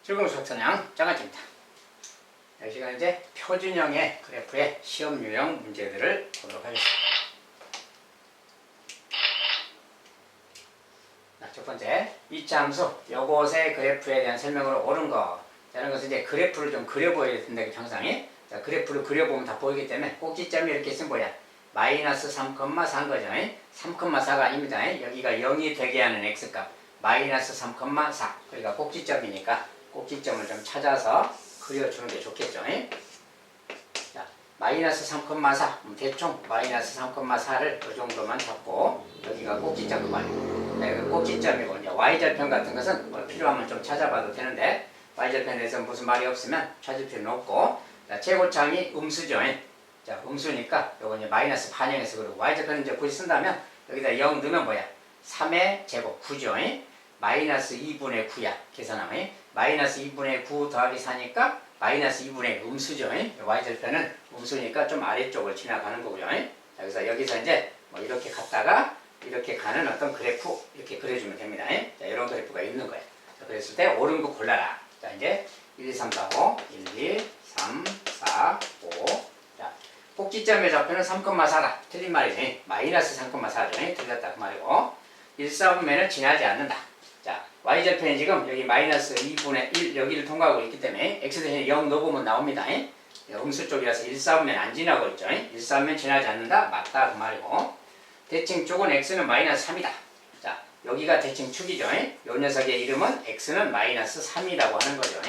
즐거운 수학선양 장아찌입니다. 이 시간 이제 표준형의 그래프의 시험 유형 문제들을 보도록 하겠습니다. 첫 번째, 이차함수 요것의 그래프에 대한 설명으로 옳은 거. 이런 것은 이제 그래프를 좀 그려보여야 된다. 항상에 자, 그래프를 그려보면 다 보이기 때문에 꼭지점이 이렇게 있으면 뭐야? 마이너스 3,4인 거죠. 3,4가 아닙니다. 여기가 0이 되게 하는 x값 마이너스 3,4. 그러니까 꼭지점이니까 꼭지점을 좀 찾아서 그려주는 게 좋겠죠. 자, 마이너스 3,4 대충 마이너스 3,4를 그 정도만 잡고 여기가 꼭지점 그 말이에요. 네, 꼭지점이고 이제 y절편 같은 것은 뭐 필요하면 좀 찾아봐도 되는데 y절편에 대해서 무슨 말이 없으면 찾을 필요는 없고. 자, 최고차항이 음수죠. 자, 음수니까 요거 이제 마이너스 반영해서 그러고 y절편을 이제 굳이 쓴다면 여기다 0 넣으면 뭐야? 3의 제곱 9죠. 마이너스 2분의 9야. 계산하면 마이너스 2분의 9 더하기 4니까 마이너스 2분의 음수죠. y절편은 음수니까 좀 아래쪽을 지나가는 거고요. 자, 그래서 여기서 이제 뭐 이렇게 갔다가 이렇게 가는 어떤 그래프 이렇게 그려주면 됩니다. 자, 이런 그래프가 있는 거예요. 자, 그랬을 때 옳은 거 골라라. 자, 이제 1, 2, 3, 4, 5 1, 2, 3, 4, 5 자, 꼭지점의 좌표는 3,4다. 틀린 말이지. 마이너스 3,4죠. 틀렸다 그 말이고 1, 4분면은 지나지 않는다. 자, y절편이 지금 여기 마이너스 2분의 1 여기를 통과하고 있기 때문에 x 대신에 0 넣어보면 나옵니다. 음수 쪽이라서 1, 4분면 안 지나고 있죠. 1, 4분면 지나지 않는다. 맞다 그 말이고 대칭 쪽은 x는 마이너스 3이다. 자, 여기가 대칭 축이죠. 요 녀석의 이름은 x는 마이너스 3이라고 하는 거죠.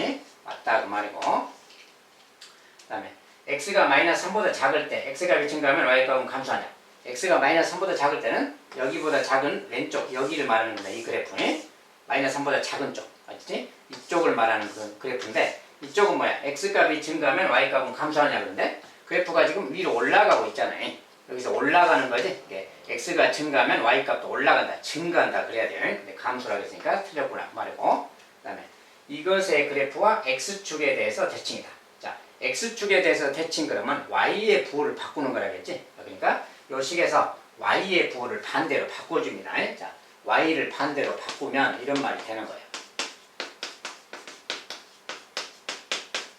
맞다 그 말이고 그 다음에 x가 마이너스 3보다 작을 때 x값이 증가하면 y값은 감소하냐. x가 마이너스 3보다 작을 때는 여기보다 작은 왼쪽 여기를 말하는 겁니다. 이 그래프는 마이너스 3보다 작은 쪽 맞지? 이쪽을 말하는 그 그래프인데 이쪽은 뭐야? x값이 증가하면 y값은 감소하냐. 그런데 그래프가 지금 위로 올라가고 있잖아요. 여기서 올라가는 거지. x가 증가하면 y값도 올라간다. 증가한다 그래야 돼요. 근데 감소라고 했으니까 틀렸구나 말이고 그 다음에 이것의 그래프와 x축에 대해서 대칭이다. 자, x축에 대해서 대칭 그러면 y의 부호를 바꾸는 거라겠지. 그러니까 이 식에서 y의 부호를 반대로 바꿔줍니다. 자, y를 반대로 바꾸면 이런 말이 되는 거예요.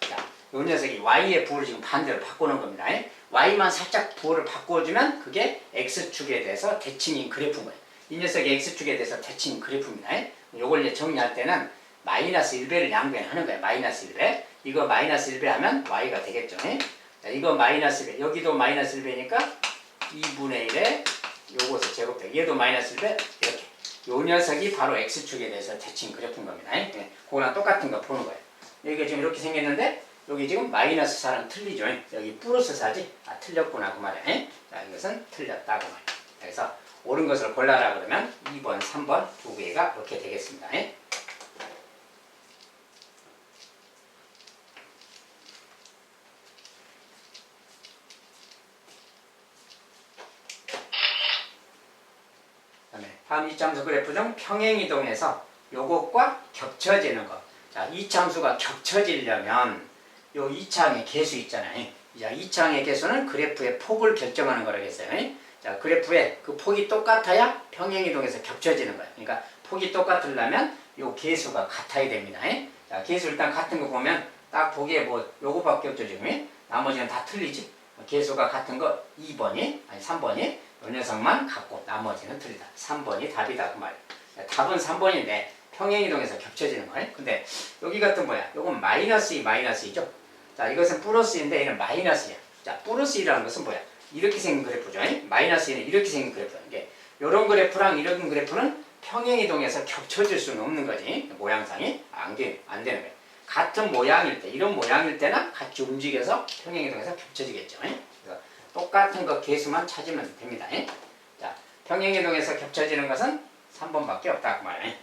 자, 이 녀석이 y의 부호를 지금 반대로 바꾸는 겁니다. y만 살짝 부호를 바꿔주면 그게 x축에 대해서 대칭인 그래프인 거예요. 이 녀석이 x축에 대해서 대칭인 그래프입니다. 요걸 이제 정리할 때는 마이너스 1배를 양변하는 거예요. 마이너스 1배. 이거 마이너스 1배 하면 y가 되겠죠. 자, 이거 마이너스 1배. 여기도 마이너스 1배니까 2분의 1에 요것을 제곱해. 얘도 마이너스 1배. 이렇게. 요 녀석이 바로 x축에 대해서 대칭 그래프인 겁니다. 그거랑 똑같은 거 보는 거예요. 여기가 지금 이렇게 생겼는데 여기 지금 마이너스 4는 틀리죠. 여기 플러스 4지? 아, 틀렸구나 그 말이에요. 자, 이것은 틀렸다 그 말이에요. 그래서 옳은 것을 골라라 그러면 2번, 3번 두 개가 이렇게 되겠습니다. 다음 이차함수 그래프 중 평행이동에서 요것과 겹쳐지는 것. 자, 이차함수가 겹쳐지려면 요 이차항의 개수 있잖아요. 자, 이차항의 개수는 그래프의 폭을 결정하는 거라겠어요. 자, 그래프의 그 폭이 똑같아야 평행이동에서 겹쳐지는 거예요. 그러니까 폭이 똑같으려면 요 개수가 같아야 됩니다. 자, 개수 일단 같은 거 보면 딱 보기에 뭐 요거밖에 없죠 지금. 나머지는 다 틀리지. 개수가 같은 거 2번이 아니 3번이 요 녀석만 같고 나머지는 틀리다. 3번이 답이다 그 말이에요. 답은 3번인데 평행이동에서 겹쳐지는 거예요. 근데 여기 같은 뭐야? 요건 마이너스 2 마이너스 2죠. 자, 이것은 플러스인데 얘는 마이너스야. 자, 플러스 2라는 것은 뭐야? 이렇게 생긴 그래프죠. 마이너스 2는 이렇게 생긴 그래프야. 이게 요런 그래프랑 이런 그래프는 평행이동에서 겹쳐질 수는 없는 거지. 모양상이 안 되는 거예요. 같은 모양일 때, 이런 모양일 때나 같이 움직여서 평행이동에서 겹쳐지겠죠. 그래서 똑같은 거 개수만 찾으면 됩니다. 자, 평행이동에서 겹쳐지는 것은 3번밖에 없다 그 말이에요.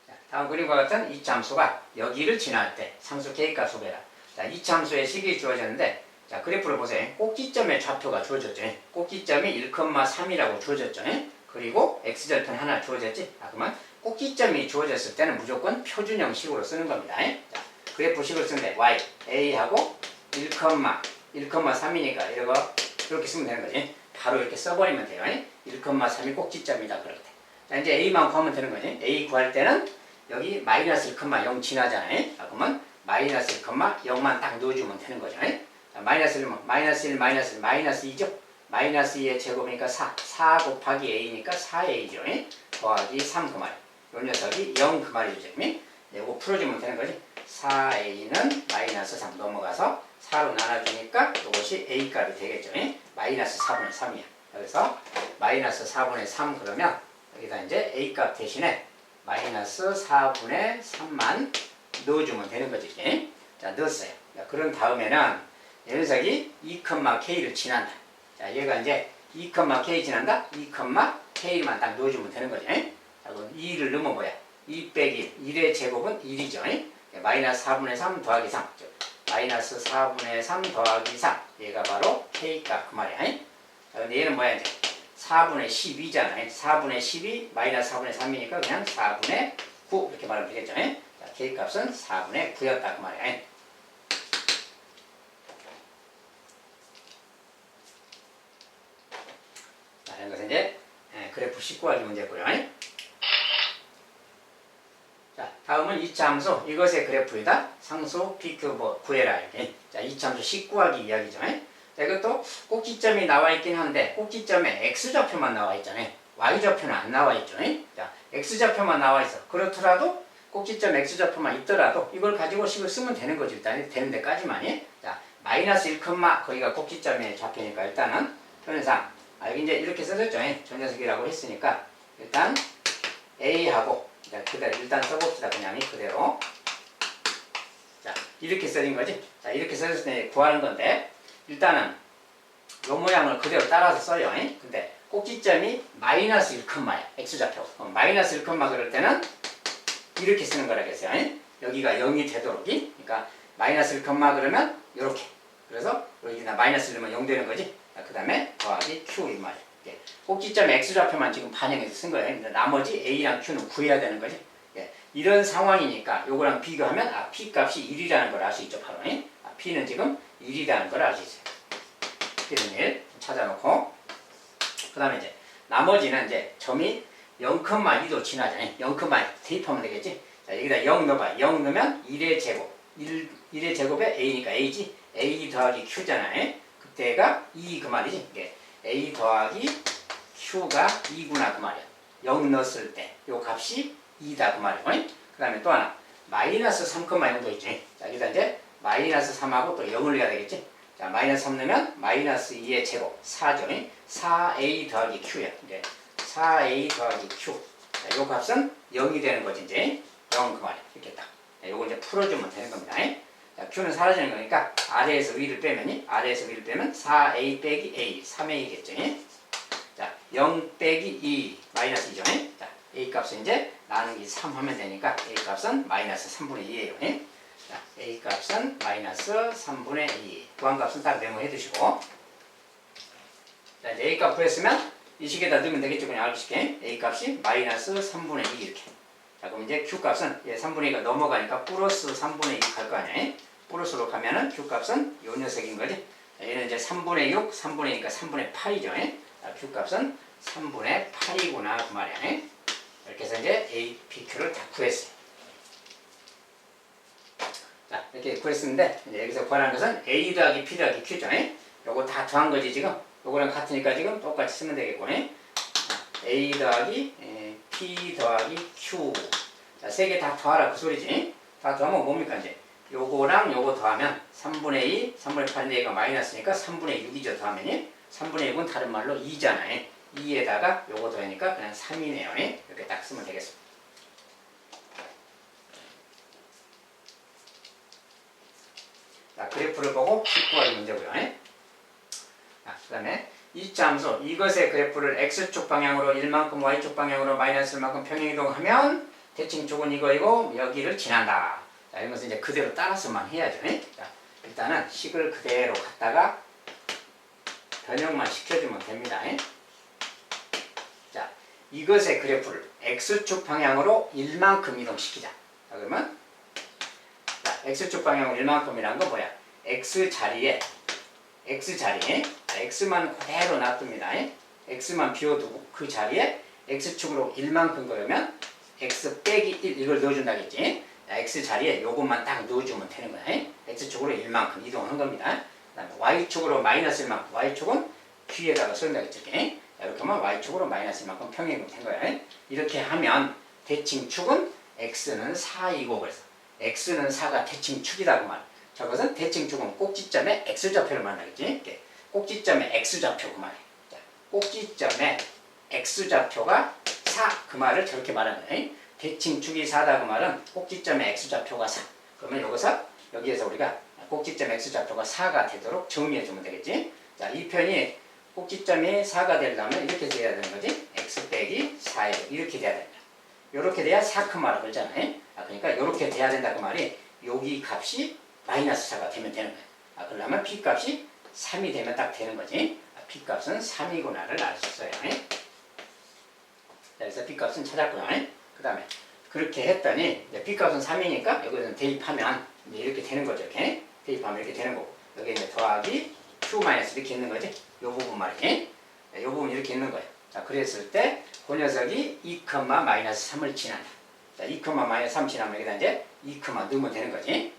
자, 다음 그림과 같은 이차함수가 여기를 지날 때 상수 k값 소개라. 자, 이차함수의 식이 주어졌는데 자, 그래프를 보세요. 꼭지점의 좌표가 주어졌죠. 꼭지점이 1,3이라고 주어졌죠. 그리고 x절편 하나 주어졌지. 아, 그러면 꼭지점이 주어졌을 때는 무조건 표준형 식으로 쓰는 겁니다. 자, 그래프 식을 쓰는데 y, a하고 1,3이니까 이렇게 쓰면 되는 거지. 바로 이렇게 써버리면 돼요. 1,3이 꼭지점이다 그럴 때. 자, 이제 a만 구하면 되는 거지. a 구할 때는 여기 마이너스 1,0 지나잖아요. 자, 그러면 마이너스 1,0만 딱 넣어주면 되는 거죠. 자, 마이너스 1은 마이너스 1, 마이너스 1, 마이너스 2죠. 마이너스 2의 제곱이니까 4. 4 곱하기 a니까 4a죠. 더하기 3 그 말이에요. 요 녀석이 0 그 말이죠. 이거 풀어주면 되는 거지. 4a는 마이너스 3 넘어가서 4로 나눠주니까 이것이 a 값이 되겠죠. 마이너스 4분의 3이야. 그래서 마이너스 4분의 3 그러면 여기다 이제 a 값 대신에 마이너스 4분의 3만 넣어주면 되는 거지. 자, 넣었어요. 자, 그런 다음에는 이 녀석이 2,k를 지난다. 자, 얘가 이제 2,k 지난다? 2,k만 딱 넣어주면 되는 거지. 자, 그럼 2를 넣으면 뭐야? 2 빼기 1의 제곱은 1이죠. 마이너스 4분의 3 더하기 3. 마이너스 4분의 3 더하기 3. 얘가 바로 k값 그 말이야. 자, 근데 얘는 뭐야 이제? 4분의 12잖아요. 4분의 12 마이너스 4분의 3이니까 그냥 4분의 9 이렇게 말하면 되겠죠. 자, k값은 4분의 9였다 그 말이야. 자, 이런 것은 이제 그래프 19하기 문제고요. 자, 다음은 이차함수 이것의 그래프에다 상수 PQ 뭐 구해라 이렇게. 자, 이차함수 19하기 이야기죠. 자, 이것도 꼭지점이 나와 있긴 한데 꼭지점에 x좌표만 나와 있잖아요. y좌표는 안 나와 있죠. 자, x좌표만 나와 있어. 그렇더라도 꼭지점 x좌표만 있더라도 이걸 가지고 식을 쓰면 되는 거지. 일단 되는 데까지만. 자, 마이너스 1, 거기가 꼭지점의 좌표니까 일단은 현상 여기 이제 이렇게 써졌죠. 저 녀석이라고 했으니까 일단 a하고 그대로 일단 써봅시다. 그냥 그대로. 자, 이렇게 써진 거지. 자, 이렇게 써졌을 때 구하는 건데 일단은 요 모양을 그대로 따라서 써요. 근데 꼭지점이 마이너스 1,야. x좌표. 마이너스 1, 그럴 때는 이렇게 쓰는 거라겠어요. 여기가 0이 되도록. 그러니까 마이너스 1, 그러면 이렇게. 그래서 여기다 마이너스 1면 0 되는 거지. 그 다음에 더하기 q 이 말이야. 꼭지점 x좌표만 지금 반영해서 쓴 거예요. 근데 나머지 a랑 q는 구해야 되는 거지. 이런 상황이니까 요거랑 비교하면 p 값이 1이라는 걸 알 수 있죠. 바로. p는 지금 1이라는 걸 알 수 있어요. p는 1 찾아놓고 그 다음에 이제 나머지는 이제 점이 0,2도 지나잖아요. 0,2 대입하면 되겠지. 자, 여기다 0 넣어봐. 0 넣으면 1의 제곱. 1의 제곱에 a니까 a지. a 더하기 q잖아요. 그때가 2 그 말이지. a 더하기 q가 2구나 그 말이야. 0 넣었을 때 요 값이 2다 그 말이야. 그 다음에 또 하나 마이너스 3,0도 있지. 자, 여기다 이제 마이너스 3하고 또 0을 넣어야 되겠지. 자, 마이너스 3 넣으면 마이너스 2의 제곱 4죠. 4a 더하기 q야. 4a 더하기 q. 자, 요 값은 0이 되는 거지. 이제 0 그 말이야. 이렇게 딱. 요거 이제 풀어주면 되는 겁니다. 자, q는 사라지는 거니까 아래에서 위를 빼면 4a 빼기 a 3a겠죠. 자, 0 빼기 2 마이너스 2죠. 자, a 값은 이제 나누기 3 하면 되니까 a 값은 마이너스 3분의 2예요. 자, a 값은 마이너스 3분의 2. 구한 값은 딱 메모해 두시고. 자, 이제 a 값 구했으면 이 식에다 넣으면 되겠죠. 그냥 알고 싶게. a 값이 마이너스 3분의 2 이렇게. 자, 그럼 이제 q 값은 3분의 2가 넘어가니까 플러스 3분의 2 갈 거 아니에요. 플러스로 가면은 q 값은 요 녀석인 거지. 자, 얘는 이제 3분의 6, 3분의 2니까 3분의 8이죠. 자, q 값은 3분의 8이구나 그 말이야. 이렇게 해서 이제 a, p, q를 다 구했어요. 자, 이렇게 구했는데 이제 여기서 구하는 것은 a 더하기 p 더하기 q죠. 요거 다 더한 거지 지금. 요거랑 같으니까 지금 똑같이 쓰면 되겠고. a 더하기 p 더하기 q. 자, 세 개 다 더하라 그 소리지. 다 더하면 뭡니까 이제? 요거랑 요거 더하면 3분의 2, 3분의 8인데 얘가 마이너스니까 3분의 6이죠. 더하면 3분의 6은 다른 말로 2잖아요. 2에다가 요거 더하니까 그냥 3이네요. 이렇게 딱 쓰면 되겠습니다. 자, 그래프를 보고 19하기 문제고요. 자, 그 다음에 이차 함수 이것의 그래프를 x축 방향으로 1만큼 y축 방향으로 마이너스 1만큼 평행이동하면 대칭축은 이거이고 여기를 지난다. 자, 이런 것은 이제 그대로 따라서만 해야죠. 자, 일단은 식을 그대로 갖다가 변형만 시켜주면 됩니다. 자, 이것의 그래프를 x축 방향으로 1만큼 이동시키자. 자, 그러면 자, x축 방향으로 1만큼이란 건 뭐야? x 자리에 x만 그대로 놔둡니다. x만 비워두고 그 자리에 x축으로 1만큼 그러면 x 빼기 1 이걸 넣어준다겠지. 자, x 자리에 요것만 딱 넣어주면 되는 거야. x축으로 1만큼 이동한 겁니다. 그 다음에 y축으로 마이너스 1만큼, y축은 뒤에다가 쓴다겠지. 이렇게. 자, 이렇게 하면 y축으로 마이너스 1만큼 평행이 된 거야. 이렇게 하면 대칭축은 x는 4이고 그래서 x는 4가 대칭축이다 그 말. 저것은 대칭축은 꼭지점의 x좌표를 말하겠지. 이렇게. 꼭지점의 x좌표 그 말이야. 자, 꼭지점의 x좌표가 4 그 말을 저렇게 말하는 거야. 대칭축이 4다 그 말은 꼭지점의 x좌표가 4. 그러면 여기에서 우리가 꼭지점 x좌표가 4가 되도록 정리해 주면 되겠지. 자, 이 편이 꼭지점이 4가 되려면 이렇게 돼야 되는 거지. x 빼기 4에 이렇게 돼야 된다. 이렇게 돼야 4 큰 말을 걸잖아. 그러니까 이렇게 돼야 된다 그 말이 여기 값이 마이너스 4가 되면 되는 거야. 그러려면 b 값이 3이 되면 딱 되는 거지. b 값은 3이구나를 알 수 있어요. 자, 그래서 b 값은 찾았고요. 그 다음에 그렇게 했더니 이제 b 값은 3이니까 여기서 대입하면 이제 이렇게 되는 거죠. 이렇게 대입하면 이렇게 되는 거고 여기 이제 더하기 q 마이너스 이렇게 있는 거지. 요 부분 말이지. 요 부분 이렇게 있는 거예요. 자, 그랬을 때 그 녀석이 2, 마이너스 3을 지난다. 자, 2, 마이너스 3 지나면 여기다 이제 2, 넣으면 되는 거지.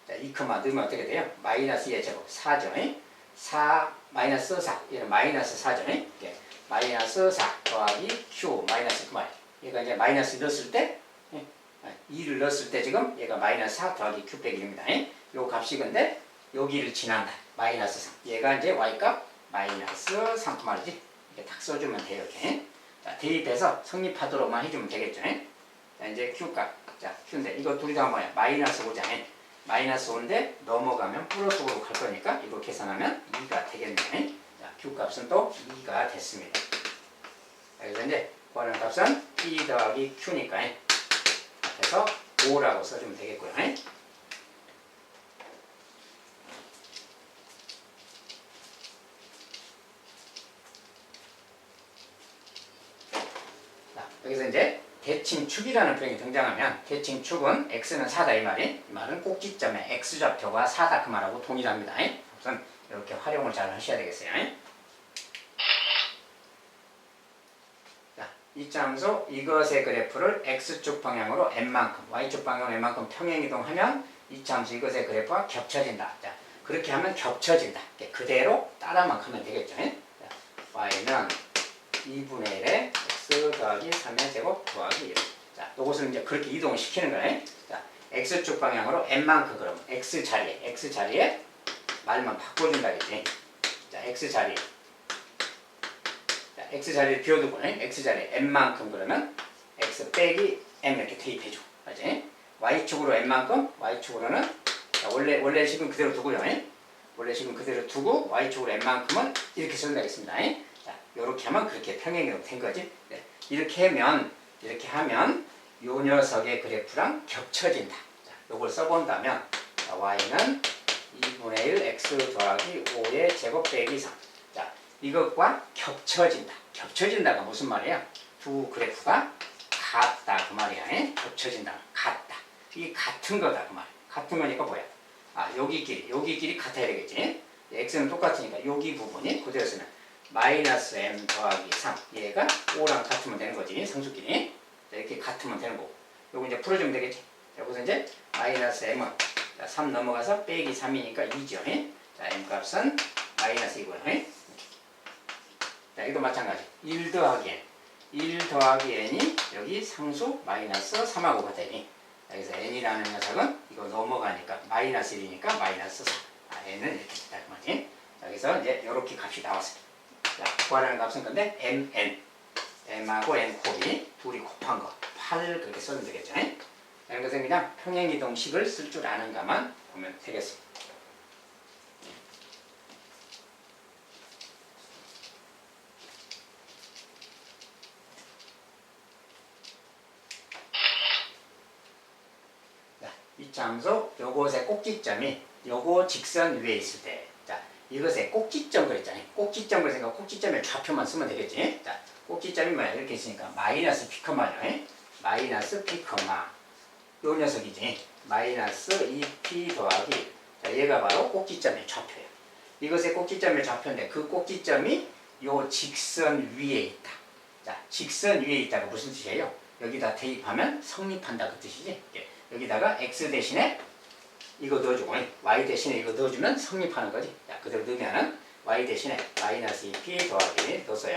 자, 2, 넣으면 어떻게 돼요? 마이너스 2의 제곱 4죠. 4 마이너스 4 얘는 마이너스 4죠. 이렇게 마이너스 4 더하기 q 마이너스 그 말. 얘가 이제 마이너스 넣었을 때 2를 넣었을 때 지금 얘가 마이너스 4 더하기 q 빼기 1입니다. 요 값이 근데 여기를 지난다. 마이너스 3. 얘가 이제 y값 마이너스 3 그 말이지. 이렇게 딱 써주면 돼요. 이렇게. 자, 대입해서 성립하도록만 해주면 되겠죠. 자, 이제 q값. 자, q인데 이거 둘이 다 뭐야? 마이너스 5잖아요. 마이너스 5인데 넘어가면 플러스 5로 갈 거니까 이거 계산하면 2가 되겠네. 자, q값은 또 2가 됐습니다. 자, 그래서 이제 구하는 값은 p 더하기 q니까 앞에서 5라고 써주면 되겠고요. 자, 여기서 이제 대칭축이라는 표현이 등장하면 대칭축은 x는 4다 이 말이. 이 말은 꼭지점의 x좌표가 4다 그 말하고 동일합니다. 우선 이렇게 활용을 잘 하셔야 되겠어요. 자, 이 참수 이것의 그래프를 x축 방향으로 n만큼 y축 방향으로 n만큼 평행이동하면 이 참수 이것의 그래프가 겹쳐진다. 자, 그렇게 하면 겹쳐진다. 그대로 따라만 하면 되겠죠. 자, y는 2분의 1에 x 더하기 3의 제곱 더하기 1. 자, 이것을 이제 그렇게 이동을 시키는 거예요. 자, x축 방향으로 n만큼 그러면 x 자리에 말만 바꿔준다겠지. 자, x 자리에 비워두고 x 자리에 n만큼 그러면 x 빼기 m 이렇게 대입해줘. 알지? y축으로 n만큼 y축으로는 자, 원래 식은 그대로 두고요. 원래 식은 그대로 두고 y축으로 n만큼은 이렇게 쓴다겠습니다. 자, 요렇게 하면 그렇게 평행이 된 거지. 네. 이렇게 하면 요 녀석의 그래프랑 겹쳐진다. 자, 요걸 써본다면 자, y는 2분의 1 x 더하기 5의 제곱 빼기 3. 자, 이것과 겹쳐진다. 겹쳐진다가 무슨 말이야? 두 그래프가 같다 그 말이야. 겹쳐진다. 같다. 이게 같은 거다 그 말. 같은 거니까 뭐야? 여기 길이 같아야 되겠지. x는 똑같으니까 여기 부분이 그대로 쓰면 마이너스 m 더하기 3 얘가 5랑 같으면 되는 거지. 상수끼리 이렇게 같으면 되는 거고 요거 이제 풀어주면 되겠지. 여기서 이제 마이너스 m은 3 넘어가서 빼기 3이니까 2죠. 자, m 값은 마이너스 2고요. 자, 이것도 마찬가지 1 더하기 n이 여기 상수 마이너스 3하고 같다니. 여기서 n이라는 녀석은 이거 넘어가니까 마이너스 1이니까 마이너스 4. n은 이렇게 됐다 그 말이지. 여기서 이제 이렇게 값이 나왔어요. 자, 구하라는 값은 근데 m하고 n 곱이 둘이 곱한 거 8을 그렇게 써면 되겠죠. 이런 것은 그냥 평행이동식을 쓸 줄 아는가만 보면 되겠습니다. 자, 이 참수 요것의 꼭지점이 요거 직선 위에 있을 때 자, 이것의 꼭지점 그랬잖아요. 꼭지점 그랬으니까 꼭지점의 좌표만 쓰면 되겠지. 자, 꼭지점이 뭐야? 이렇게 있으니까 마이너스 p, 마이너스 p, 요 녀석이지. 마이너스 2p 더하기 자, 얘가 바로 꼭지점의 좌표예요. 이것의 꼭지점의 좌표인데 그 꼭지점이 요 직선 위에 있다. 자, 직선 위에 있다가 무슨 뜻이에요? 여기다 대입하면 성립한다 그 뜻이지. 여기다가 x 대신에 이거 넣어주고 y 대신에 이거 넣어주면 성립하는 거지. 자, 그대로 넣으면은 y 대신에 마이너스 2p 더하기 넣었어요.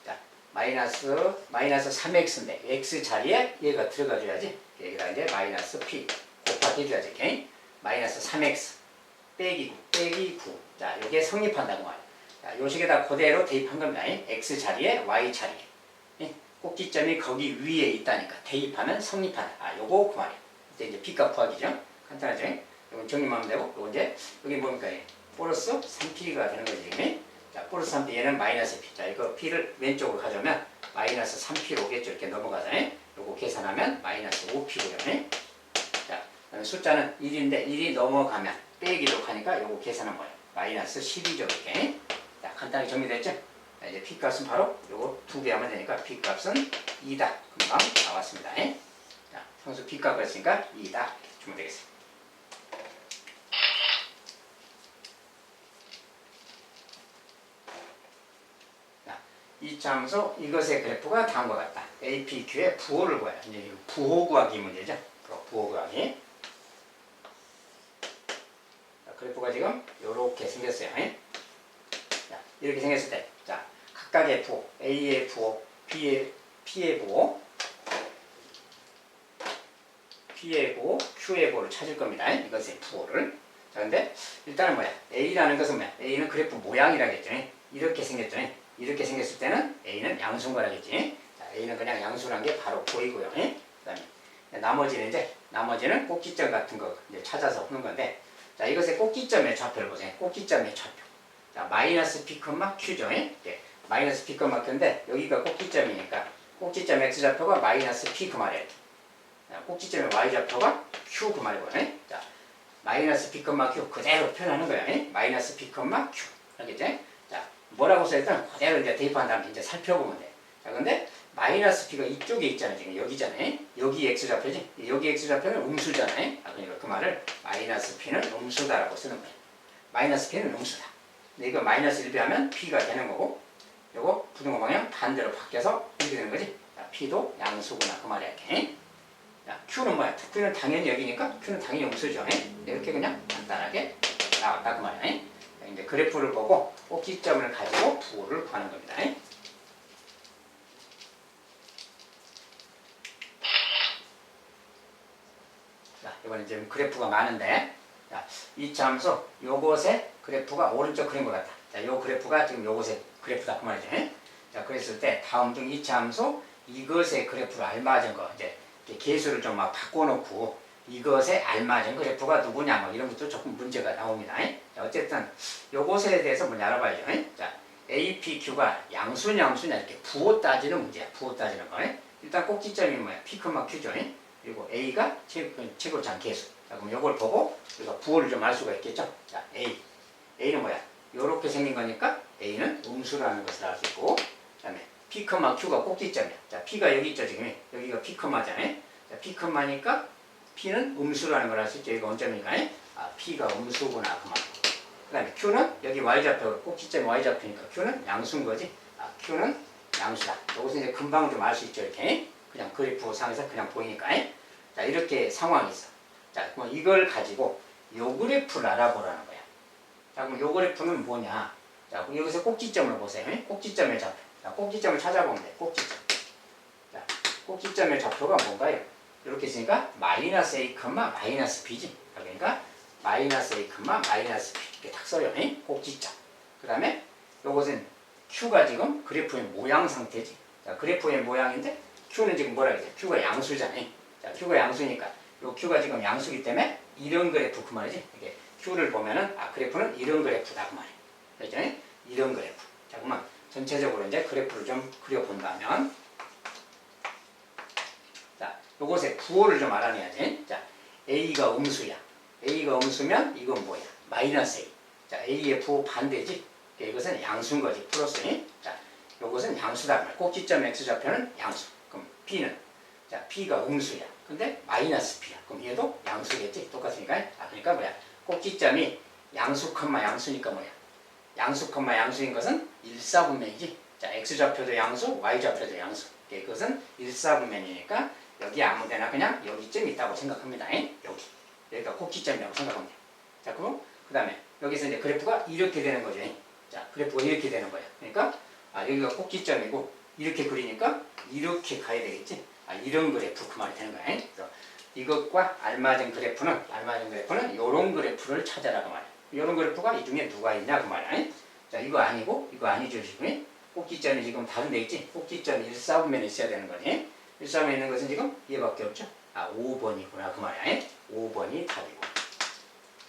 자, 마이너스 3x인데 x 자리에 얘가 들어가줘야지. 여기다 이제 마이너스 p 곱하기 해줘야지. 마이너스 3x 빼기 9. 자, 이게 성립한다는 거야. 자, 요 식에다 그대로 대입한 겁니다. x 자리에 y 자리에. 꼭지점이 거기 위에 있다니까 대입하면 성립하는. 요거 그 말이야. 이제 p값 구하기죠. 간단하죠. 이건 정리하면 되고, 요거 이제 여기 뭡니까? 플러스 3p가 되는 거지. 자, 플러스 3p 얘는 마이너스 p. 자, 이거 p를 왼쪽으로 가져오면 마이너스 3p로 오겠죠. 이렇게 넘어가잖아요. 요거 계산하면 마이너스 5p고요. 자, 그다음에 숫자는 1인데 1이 넘어가면 빼기로 하니까 요거 계산은 뭐예요? 마이너스 12죠. 이렇게. 자, 간단히 정리됐죠? 자, 이제 p값은 바로 요거 2배 하면 되니까 p값은 2다. 금방 나왔습니다. 자, 상수 p값을 했으니까 2다. 이렇게 주면 되겠습니다. 자, 이 참수 이것의 그래프가 다음과 같다. APQ의 부호를 구해요. 이제 부호 구하기 문제죠. 부호 구하기. 자, 그래프가 지금 요렇게 생겼어요. 자, 이렇게 생겼을 때, 자, 각각의 부호, A의 부호, B의 부호, P의 부호, Q의 부호를 찾을 겁니다. 이것의 부호를. 자, 근데 일단은 뭐야? A라는 것은 뭐야? A는 그래프 모양이라겠죠. 이렇게 생겼죠. 이렇게 생겼을 때는 A는 양수인 거라겠지. 자, A는 그냥 양수라는 게 바로 보이고요. 그다음에 나머지는 꼭지점 같은 거 이제 찾아서 푸는 건데, 자, 이것의 꼭지점의 좌표를 보세요. 꼭지점의 좌표. 자, 마이너스 p, q죠. 마이너스 p, q인데 여기가 꼭지점이니까 꼭지점 x 좌표가 마이너스 p 그 말이에요. 꼭지점의 y 좌표가 q 그 말이고. 자, 마이너스 p, q 그대로 표현하는 거예요. 마이너스 p, q. 알겠지? 자, 뭐라고 써있든 그대로 이제 대입한 다음에 이제 살펴보면 돼. 자, 근데 마이너스 p가 이쪽에 있잖아요. 지금 여기잖아요. 여기 x 좌표지. 여기 x 좌표는 음수잖아요. 그러니까 그 말을 마이너스 p는 음수다라고 쓰는 거예요. 마이너스 p는 음수다. 근데 이거 마이너스 1배 하면 p가 되는 거고, 요거 부등호 방향 반대로 바뀌어서 이렇게 되는 거지. 자, p도 양수구나 그 말이야. 이렇게. 자, q는 뭐야? q는 당연히 여기니까 q는 당연히 음수죠. 이렇게 그냥 간단하게 나왔다 그 말이야. 자, 이제 그래프를 보고 꼭지점을 가지고 부호를 구하는 겁니다. 자, 이번엔 지금 그래프가 많은데, 자, 이 참수 요것의 그래프가 오른쪽 그린 것 같다. 자, 요 그래프가 지금 요것의 그래프다 그 말이죠. 자, 그랬을 때 다음 중 이 참수 이것의 그래프를 알맞은 거 이제 개수를 좀 막 바꿔놓고 이것에 알맞은 그래프가 누구냐 뭐 이런 것도 조금 문제가 나옵니다. 자, 어쨌든 요것에 대해서 먼저 알아봐야죠. 자, APQ가 양수냐 이렇게 부호 따지는 문제야. 부호 따지는 거. 일단 꼭지점이 뭐야? P, Q죠. 그리고 A가 최고장 개수. 자, 그럼 요걸 보고 우리가 부호를 좀 알 수가 있겠죠. 자, A는 뭐야? 요렇게 생긴 거니까 A는 음수라는 것을 알 수 있고, 그 다음에 P, Q가 꼭지점이야. 자, P가 여기 있죠, 지금. 여기가 P, 잖아요. 자, P니까 P는 음수라는 걸 알 수 있죠. 여기가 원점이니까. P가 음수구나, 그 말. 그 다음에 Q는 여기 Y좌표, 꼭지점이 Y좌표니까 Q는 양수인 거지. Q는 양수다. 이것은 이제 금방 좀 알 수 있죠, 이렇게. 그냥 그래프 상에서 그냥 보이니까. 자, 이렇게 상황이 있어. 자, 그럼 이걸 가지고 요 그래프를 알아보라는 거야. 자, 그럼 요 그래프는 뭐냐? 자, 그럼 여기서 꼭지점을 보세요. 꼭지점의 좌표. 자, 꼭지점을 찾아보면 돼. 꼭지점. 자, 꼭지점의 좌표가 뭔가요? 이렇게 있으니까 마이너스 a, 마이너스 b지. 그러니까 마이너스 a, 마이너스 b 이렇게 딱 써요. 꼭지점. 그 다음에 요것은 q가 지금 그래프의 모양 상태지. 자, 그래프의 모양인데 q는 지금 뭐라 그러지? q가 양수잖아요. 자, q가 양수니까 요 q가 지금 양수기 때문에 이런 그래프 그 말이지. 이게 q를 보면은 그래프는 이런 그래프다 그 말이에요. 그렇죠? 이런 그래프. 자, 그러면 전체적으로 이제 그래프를 좀 그려본다면, 자, 요것의 부호를 좀 알아내야지. 자, a가 음수야. a가 음수면 이건 뭐야? 마이너스 a. 자, a의 부호 반대지. 이것은 양수인 거지. 플러스. 자, 요것은 양수다. 꼭지점 x좌표는 양수. 그럼 b는, 자, b가 음수야. 근데 마이너스 b야. 그럼 얘도 양수겠지. 똑같으니까. 그러니까 뭐야? 꼭지점이 양수, 양수니까 뭐야? 양수, 양수인 것은 일사분명이지. 자, x좌표도 양수, y좌표도 양수. 그것은 1사분면이니까 여기 아무데나 그냥 여기쯤 있다고 생각합니다. 여기. 여기가 꼭지점이라고 생각합니다. 자, 그럼 그 다음에 여기서 이제 그래프가 이렇게 되는 거죠. 자, 그래프가 이렇게 되는 거예요. 그러니까 여기가 꼭지점이고 이렇게 그리니까 이렇게 가야 되겠지. 이런 그래프 그 말이 되는 거야. 그래서 이것과 알맞은 그래프는 이런 그래프를 찾아라 그 말이야. 이런 그래프가 이 중에 누가 있냐 그 말이야. 자, 이거 아니고 이거 아니죠 지금. 꼭지점이 지금 다른 데 있지. 꼭지점이 1사분면에 있어야 되는 거지. 1사분면에 있는 것은 지금 얘밖에 없죠. 5번이구나 그 말이야. 5번이 답이고.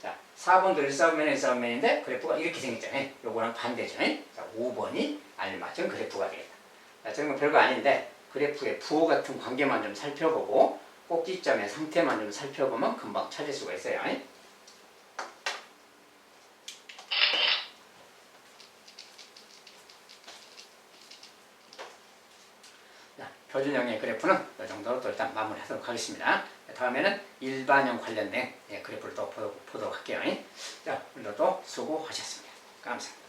자, 4번도 1사분면에 1사분면인데 그래프가 이렇게 생겼잖아요. 요거랑 반대죠. 자, 5번이 알맞은 그래프가 되겠다. 자, 저런 건 별거 아닌데 그래프의 부호 같은 관계만 좀 살펴보고 꼭지점의 상태만 좀 살펴보면 금방 찾을 수가 있어요. 자, 표준형의 그래프는 이 정도로 또 일단 마무리하도록 하겠습니다. 다음에는 일반형 관련된 그래프를 또 보도록 할게요. 자, 오늘도 수고하셨습니다. 감사합니다.